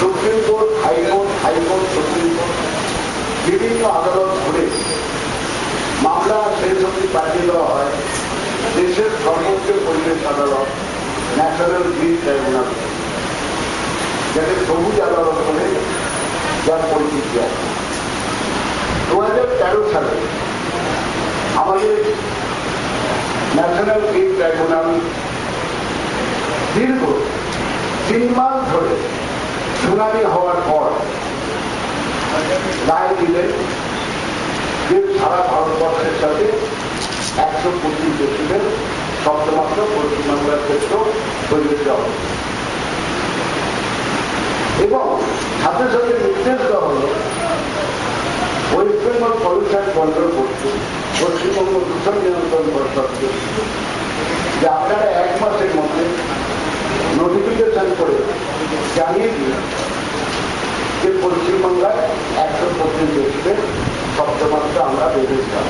Supreme court, high court, supreme court বিভিন্ন আদালত ঘুরে মামলা শেষ অবধি পাঠিয়ে দেওয়া হয় দেশের সর্বোচ্চ পরিবেশ আদালত ন্যাশনাল গ্রিন ট্রাইব্যুনাল, যাকে সবুজ আদালত বলে, যার পরিচিতি আছে। 2013 সালে আমাদের ন্যাশনাল গ্রিন ট্রাইব্যুনাল দীর্ঘ 3 মাস ধরে শুনানি হওয়ার পর রায় দিলেন যে সারা ভারতবর্ষের সাথে 125 ডেসিবেল শব্দমাত্র পশ্চিমবাংলার ক্ষেত্রেও পরিবেশ দেওয়া হল এবং সাথে সাথে নির্দেশ দেওয়া হল ওয়েস্ট বেঙ্গল পলিউশন কন্ট্রোল করছে পশ্চিমবঙ্গ দূষণ নিয়ন্ত্রণ পরিষদকে যে আপনারা 1 মাসের মধ্যে নোটিফিকেশন করে জানিয়ে দিন যে পশ্চিমবাংলায় 125 ডেসিবেল শব্দমাত্রা আমরা বেঁধেছিলাম।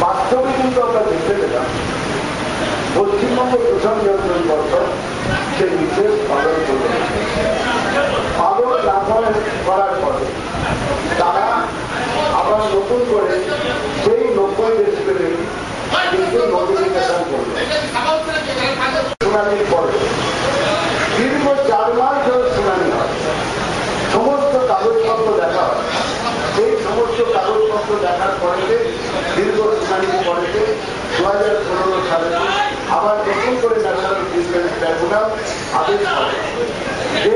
বাস্তবে কিন্তু আমরা দেখতে পেলাম পশ্চিমবঙ্গ দূষণ নিয়ন্ত্রণ পরিষদ সে নির্দেশ পালন করবে। পালন না করার পরে তারা আবার নতুন করে সেই 90 ডেসিবেলে কিন্তু নোটিফিকেশন করবে। শুনানির পরে দীর্ঘ 4 মাস ধরে শুনানি হয়, সমস্ত কাগজপত্র দেখা হয়। সেই সমস্ত কাগজপত্র দেখার পরে দীর্ঘ শুনানির পরে 2015 সালে আবার নতুন করে ন্যাশনাল গ্রিন ট্রাইব্যুনাল আদেশ করে যে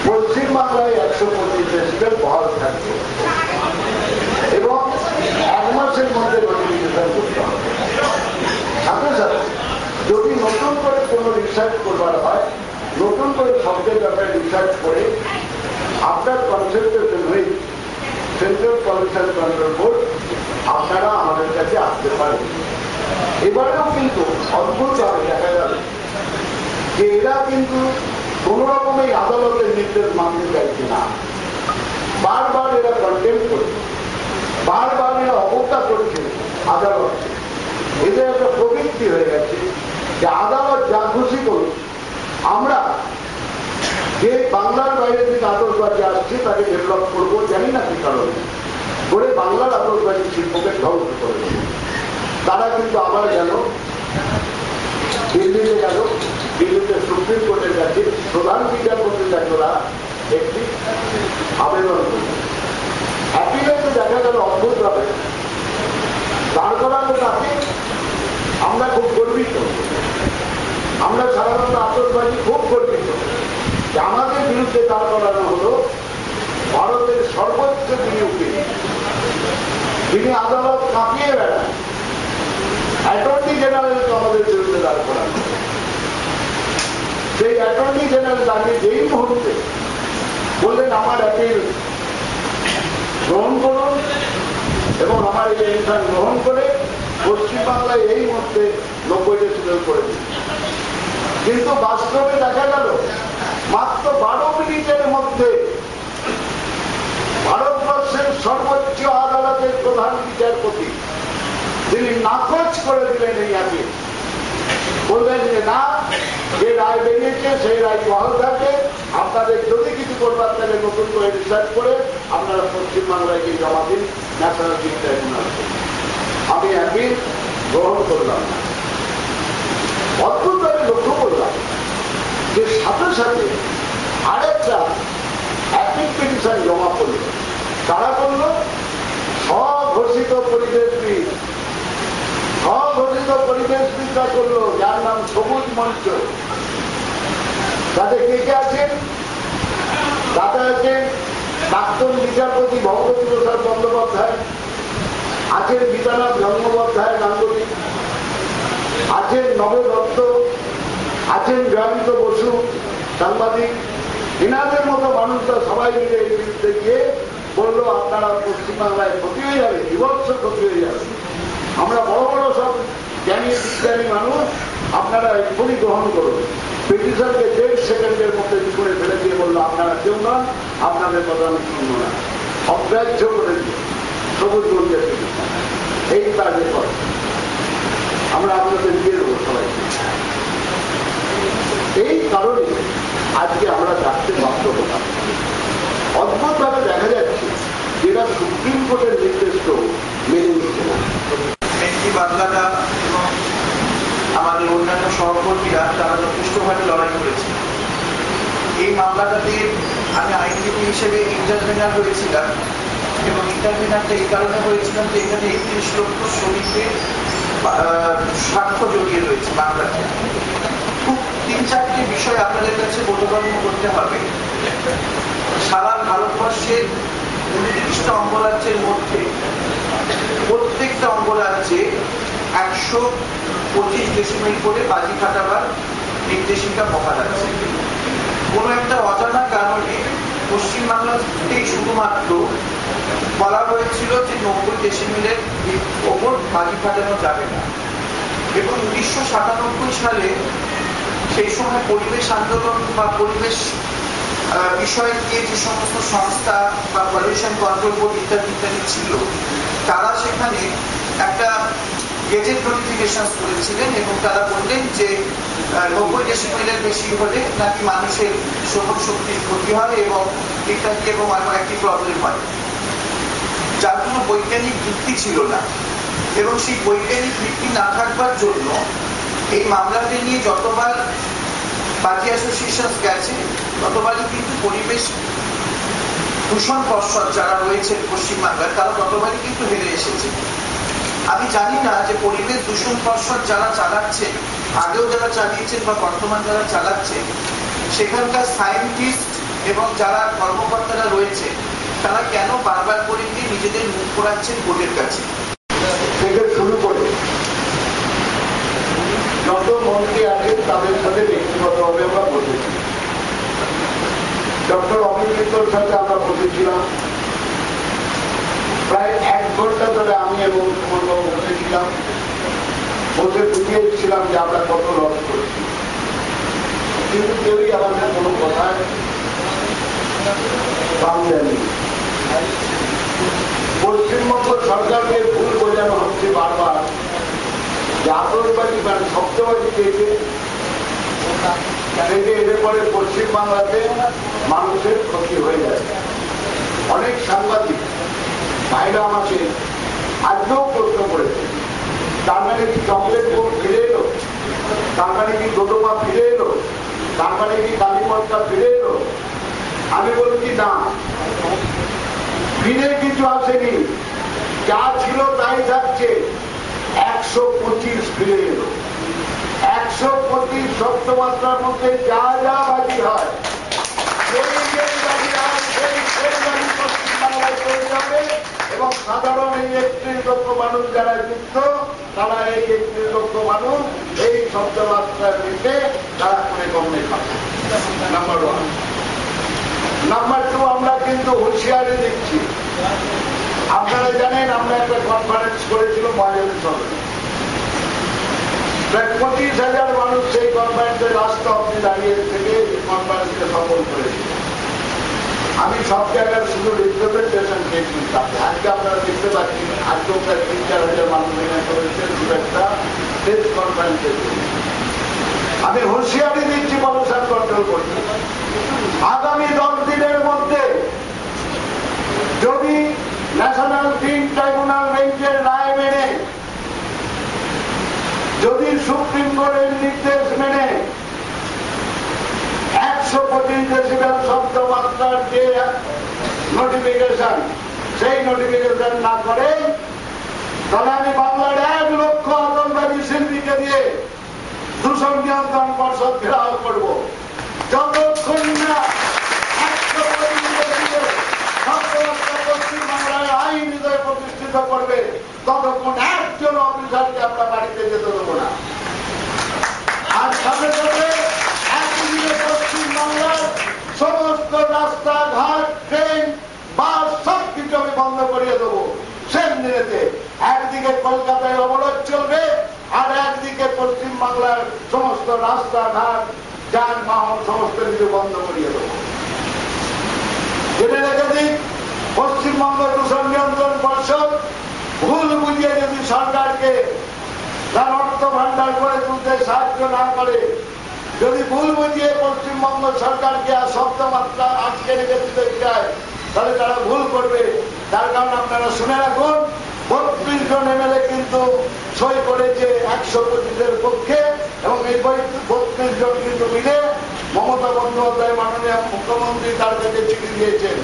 পশ্চিমবাংলায় 125 ডেসিবেল বহাল থাকবে এবং 1 মাসের মধ্যে নোটিফিকেশন করতে হবে। সাথে সাথে যদি নতুন করে কোনো রিসার্চ করবার হয়, নতুন করে শব্দের ব্যাপারে রিসার্চ করে আপনার কনসেন্ট্রেশন হয়ে সেন্ট্রাল পলিউশন কন্ট্রোল বোর্ড আপনারা আমাদের কাছে আসতে পারেন। এবারেও কিন্তু অদ্ভুতভাবে দেখা যাবে যে এরা কিন্তু কোন রকমের আদালতের নির্দেশ মানতে চাইছে না। বারবার এরা কন্টেম্প করছে, বারবার এরা অবজ্ঞা করছে আদালত। এদের একটা প্রবৃত্তি হয়ে গেছে যে আদালত যা খুশি করুন, আমরা যে বাংলার বাইরে থেকে আতশবাজি আসছে তাকে ডেভেলপ করবো, জানি না কি কারণে করে বাংলার আতশবাজি শিল্পকে ধ্বংস করে দেবে। তারা কিন্তু আবার গেল দিল্লিতে, দিল্লিতে সুপ্রিম কোর্টের কাছে প্রধান বিচারপতির কাছে একটি আবেদন করল। অ্যাপিলেতে দেখা গেল অদ্ভুতভাবে দাঁড় করানো তাকে আমরা খুব গর্বিত, আমরা সাধারণত আতশবাজি খুব গর্বিত যে আমাদের বিরুদ্ধে দাঁড় করানো হলো ভারতের সর্বোচ্চ যিনি উকিল, যিনি আদালত কাঁপিয়ে বেড়ান, অ্যাটর্নি জেনারেলকে আমাদের বিরুদ্ধে দাঁড় করানো। সেই অ্যাটর্নি জেনারেল দাঁড়িয়ে যেই মুহূর্তে বললেন আমার অ্যাপিল গ্রহণ করুন এবং আমার এই পেনশন গ্রহণ করে পশ্চিমবাংলায় এই মধ্যে 90 ডেসিবেল করে দিন। কিন্তু বাস্তবে দেখা গেল মাত্র 12 মিনিটের মধ্যে ভারতবর্ষের সর্বোচ্চ আদালতের প্রধান বিচারপতি তিনি নাকচ করে দিলেন এই আপিল। বললেন যে না, যে রায় বেরিয়েছে সেই রায় বহাল থাকে, আপনাদের যদি কিছু করবার তাহলে নতুন করে রিসার্চ করে আপনারা পশ্চিমবাংলায় গিয়ে জমা দিন ন্যাশনাল গ্রিন ট্রাইব্যুনাল। আমি আপিল গ্রহণ করলাম না। অদ্ভুতভাবে লক্ষ্য করলাম যে সাথে সাথে আরেকটা অ্যাপিল পিটিশন জমা করল। তারা করল স্বঘোষিত পরিবেশবিদ, স্বঘোষিত পরিবেশবিদরা করল, যার নাম সবুজ মঞ্চ। তাদের কে কে আছেন? তাতে আছেন প্রাক্তন বিচারপতি ভগবতী প্রসাদ বন্দ্যোপাধ্যায়, আছেন বিধানাথ গঙ্গোপাধ্যায় গাঙ্গুলি, আছেন নব দত্ত, আছেন জয়ন্ত বসু সাংবাদিক। এনাদের মতো মানুষরা সবাই মিলে এই বিরুদ্ধে গিয়ে বললো আপনারা পশ্চিমবাংলায় ক্ষতি হয়ে যাবে, বিভৎস ক্ষতি হয়ে যাবে। আমরা বড় বড় সব জ্ঞানী বিজ্ঞানী মানুষ, আপনারা এক্ষুনি গ্রহণ করুন। পিটিশনকে 1.5 সেকেন্ডের মধ্যে করে ফেলে দিয়ে বললো আপনারা কেউ নন, আপনাদের কথা আমি শুনব না, অগ্রাহ্য করে দিয়ে সবুজ মঞ্চের পিটিশন এই কাজের পর আমরা আপনাদের দিয়ে দেবো সবাইকে। এই কারণে আজকে আমরা থাকতে বাধ্য হলাম। অদ্ভুতভাবে দেখা যাচ্ছে যেটা সুপ্রিম কোর্টের নির্দেশকেও মেনে নিচ্ছে না। বাংলাটা এবং আমাদের অন্যান্য সহকর্মীরা তারা যথেষ্টভাবে লড়াই করেছে। এই মামলাটাতে আমি আইনজীবী হিসেবে ইন্টারভেনার হয়েছিলাম এবং ইন্টারভেনারটা এই কারণে হয়েছিলাম যে এখানে 31 লক্ষ শ্রমিকের স্বার্থ জড়িয়ে রয়েছে বাংলাতে। খুব 3-4টি বিষয় আপনাদের কাছে বোধগম্য করতে হবে। সারা ভারতবর্ষের 29টা অঙ্গরাজ্যের মধ্যে প্রত্যেকটা অঙ্গরাজ্যে 125 ডেসিমেল করে বাজি ফাটাবার নির্দেশিকা বহাল আছে। কোন একটা অজানা কারণে পশ্চিমবাংলাতেই শুধুমাত্র বলা হয়েছিল যে 90 ডেসিমেলের ওপর বাজি ফাটানো যাবে না। এবং 1997 সালে সেই সময় পরিবেশ আন্দোলন বা পরিবেশ বিষয় নিয়ে যে সমস্ত সংস্থা বা পলিউশন কন্ট্রোল বোর্ড ইত্যাদি ইত্যাদি ছিল, তারা সেখানে একটা গেজেট নোটিফিকেশন করেছিলেন এবং তারা বললেন যে 90 ডেসিমেলের বেশি হলে নাকি মানুষের শ্রবণ শক্তির ক্ষতি হয় এবং ইত্যাদি এবং আরো একটি প্রবলেম হয়, যার কোনো বৈজ্ঞানিক ভিত্তি ছিল না। এবং সেই বৈজ্ঞানিক ভিত্তি না থাকবার জন্য এই মামলাটি নিয়ে যতবার বাজি অ্যাসোসিয়েশন গেছে ততবারই কিন্তু পরিবেশ দূষণ পর্ষদ যারা রয়েছে পশ্চিমবাংলার তারা ততবারই কিন্তু হেরে এসেছে। আমি জানি না যে পরিবেশ দূষণ পর্ষদ যারা চালাচ্ছে, আগেও যারা চালিয়েছেন বা বর্তমান যারা চালাচ্ছে, সেখানকার সায়েন্টিস্ট এবং যারা কর্মকর্তারা রয়েছে তারা কেন বারবার করে দিয়ে নিজেদের মুখ পোড়াচ্ছেন কোর্টের কাছে। থেকে শুরু করে যত মন্ত্রী আছেন তাদের সাথে ব্যক্তিগতভাবে আমরা বসেছি। ডক্টর অমিত মিত্রর সাথে আমরা বসেছিলাম, প্রায় 1 ঘন্টা ধরে আমি এবং সুমনবাবু বসেছিলাম, বসে বুঝিয়েছিলাম যে আমরা কত লস করেছি। কিন্তু কেউই আমাদের কোনো কথায় দাম দেয়নি। পশ্চিমবঙ্গ সরকারকে ভুল বোঝানো হচ্ছে বারবার যে আতঙ্কবাদী মানে শব্দবাদী পেয়েছে, এর পরে পশ্চিমবাংলাতে মানুষের ক্ষতি হয়ে যাচ্ছে। অনেক সাংবাদিক ভাইরা আমাকে আজকেও প্রশ্ন করেছে, তার মানে কি চকলেট বোর্ড ফিরে এলো, তার মানে কি ডোডোপা ফিরে এলো, তার মানে কি কালীপট্টা ফিরে এলো? আমি বলছি না, ফিরে কিছু আসেনি, যা ছিল তাই থাকছে। 125 ফিরে এলো। 125 শব্দমাত্রার মধ্যে যা যা বাজি হয় পশ্চিমবাংলায় তৈরি হবে এবং সাধারণ এই 31 লক্ষ মানুষ যারা যুক্ত তারা এই 31 লক্ষ মানুষ এই শব্দমাত্রার দিকে তারা করে কমে খাবে। নাম্বার 1। নাম্বার 2, আমরা কিন্তু হুঁশিয়ারি দিচ্ছি। আপনারা জানেন আমরা একটা কনফারেন্স করেছিল মহাজনের সঙ্গে, প্রায় 25,000 মানুষ সেই কনফারেন্সের রাস্তা অব্দি দাঁড়িয়ে থেকে কনফারেন্সকে সফল করেছিল। আমি সব জায়গায় শুধু রিপ্রেজেন্টেশন পেয়েছি। আজকে আপনারা দেখতে পাচ্ছেন আজকেও প্রায় 3-4 মানুষ এখানে করেছেন দু একটা প্রেস কনফারেন্সের জন্য। আমি হুঁশিয়ারি দিচ্ছি পলিউশন কন্ট্রোল করতে, আগামী 10 দিনের মধ্যে যদি ন্যাশনাল গ্রিন ট্রাইব্যুনাল বেঞ্চের রায় মেনে, যদি সুপ্রিম কোর্টের নির্দেশ মেনে 125 ডেসিবেল শব্দমাত্রার যে নোটিফিকেশন, সেই নোটিফিকেশন না করে, তাহলে আমি বাংলার 1 লক্ষ আতঙ্কবাদী শিল্পীকে দিয়ে দূষণ নিয়ন্ত্রণ পর্ষদ ঘেরাও করবো। যতক্ষণ না 125 পশ্চিমবাংলায় আইন হৃদয় প্রতিষ্ঠিত করবে ততক্ষণ একজন অফিসারকে আমরা বাড়িতে যেতে দেবো না। আর সাথে সাথে একদিকে পশ্চিমবাংলার সমস্ত রাস্তাঘাট, ট্রেন, বাস সবকিছু আমি বন্ধ করিয়ে দেবো সেম দিনেতে। একদিকে কলকাতায় অবরোধ চলবে আর একদিকে পশ্চিমবাংলার সমস্ত রাস্তাঘাট, যানবাহন সমস্ত কিছু বন্ধ করিয়ে দেবো। জেনে রেখে দিন, পশ্চিমবঙ্গ দূষণ নিয়ন্ত্রণ পর্ষদ ভুল বুঝিয়ে যদি সরকারকে তার অর্থ ভান্ডার করে তুলতে সাহায্য না করে, যদি ভুল বুঝিয়ে পশ্চিমবঙ্গ সরকারকে আর শব্দমাত্রা আটকে রেখে দিতে চায় তাহলে তারা ভুল করবে। তার কারণ আপনারা শুনে রাখুন, 32 জন এমএলএ কিন্তু সই করেছে 125-এর পক্ষে, এবং এই 32 জন কিন্তু মিলে মমতা বন্দ্যোপাধ্যায় মাননীয় মুখ্যমন্ত্রী তার কাছে চিঠি দিয়েছেন।